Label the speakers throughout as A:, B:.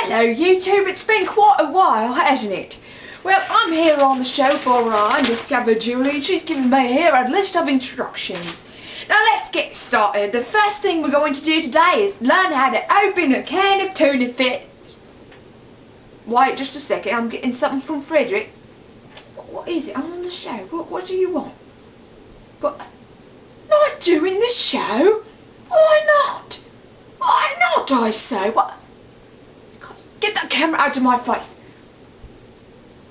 A: Hello YouTube, it's been quite a while, hasn't it? Well, I'm here on the show for Undiscovered Julie, and she's giving me here a list of instructions. Now let's get started. The first thing we're going to do today is learn how to open a can of tuna fish. Wait just a second, I'm getting something from Frederick. What is it? I'm on the show. What do you want? But not doing the show? Why not? Why not, I say? What? Get that camera out of my face.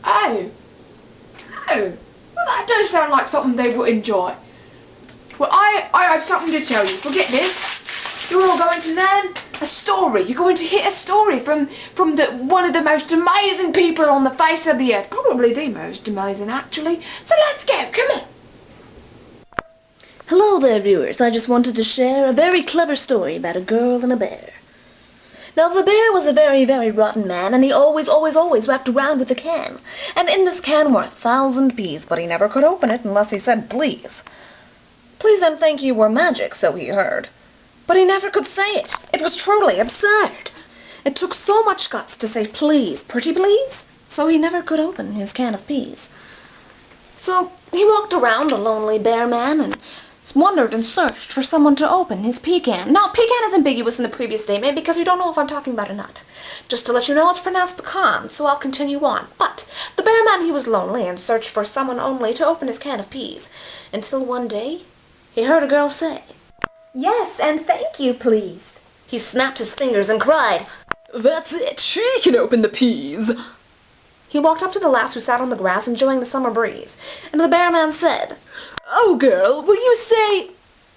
A: Oh. Well, that does sound like something they would enjoy. Well, I have something to tell you. Forget this. You're all going to learn a story. You're going to hear a story from one of the most amazing people on the face of the earth. Probably the most amazing, actually. So let's go. Come on.
B: Hello there, viewers. I just wanted to share a very clever story about a girl and a bear. Now, the bear was a very, very rotten man, and he always wrapped around with a can. And in this can were 1,000 peas, but he never could open it unless he said please. Please and thank you were magic, so he heard. But he never could say it. It was truly absurd. It took so much guts to say please, pretty please, so he never could open his can of peas. So he walked around, a lonely bear man, and wondered and searched for someone to open his pecan. Now, pecan is ambiguous in the previous statement because we don't know if I'm talking about a nut. Just to let you know, it's pronounced pecan, so I'll continue on. But the bear man, he was lonely and searched for someone only to open his can of peas. Until one day, he heard a girl say, "Yes, and thank you, please." He snapped his fingers and cried, "That's it, she can open the peas." He walked up to the lass who sat on the grass enjoying the summer breeze, and the bear man said, "Oh, girl, will you say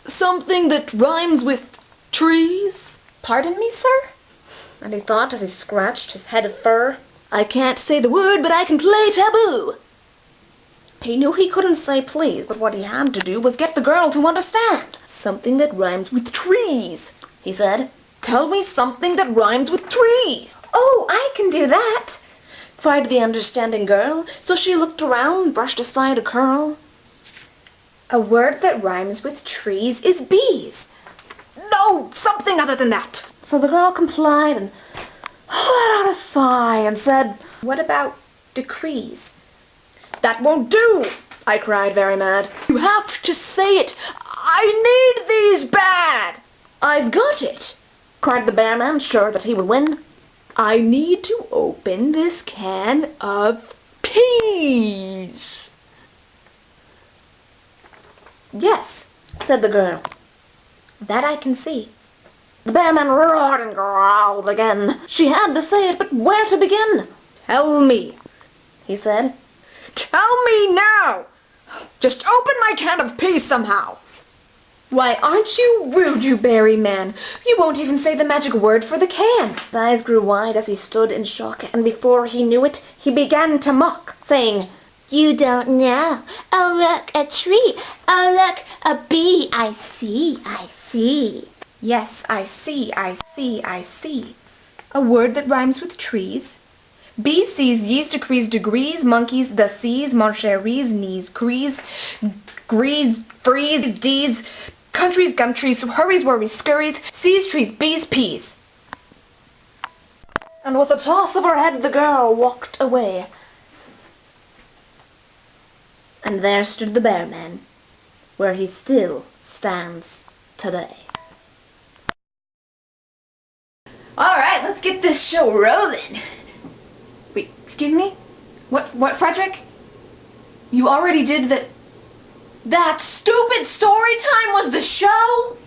B: something that rhymes with trees?" "Pardon me, sir?" And he thought as he scratched his head of fur, "I can't say the word, but I can play taboo." He knew he couldn't say please, but what he had to do was get the girl to understand. "Something that rhymes with trees," he said. "Tell me something that rhymes with trees." "Oh, I can do that," cried the understanding girl, so she looked around, brushed aside a curl. "A word that rhymes with trees is bees." "No, something other than that." So the girl complied and let out a sigh and said, "What about decrees?" "That won't do," I cried, very mad. "You have to say it. I need these bad." "I've got it," cried the bear man, sure that he would win. "I need to open this can of peas." "Yes," said the girl. "That I can see." The bear man roared and growled again. She had to say it, but where to begin? "Tell me," he said. "Tell me now! Just open my can of peas somehow." "Why, aren't you rude, you berry man? You won't even say the magic word for the can." His eyes grew wide as he stood in shock, and before he knew it, he began to mock, saying, "You don't know. Oh, look, a tree. Oh, look, a bee. I see, I see." "Yes, I see, I see, I see. A word that rhymes with trees. Bees, sees, yeast, decrees, degrees, monkeys, the seas, mon cheries, knees, crees, grease, freeze, dees, countries, gumtrees, hurries, worries, scurries, seas, trees, bees, peas." And with a toss of her head, the girl walked away. And there stood the bear man, where he still stands today. Alright, let's get this show rolling. Wait, excuse me? What, Frederick? You already did that stupid story time was the show?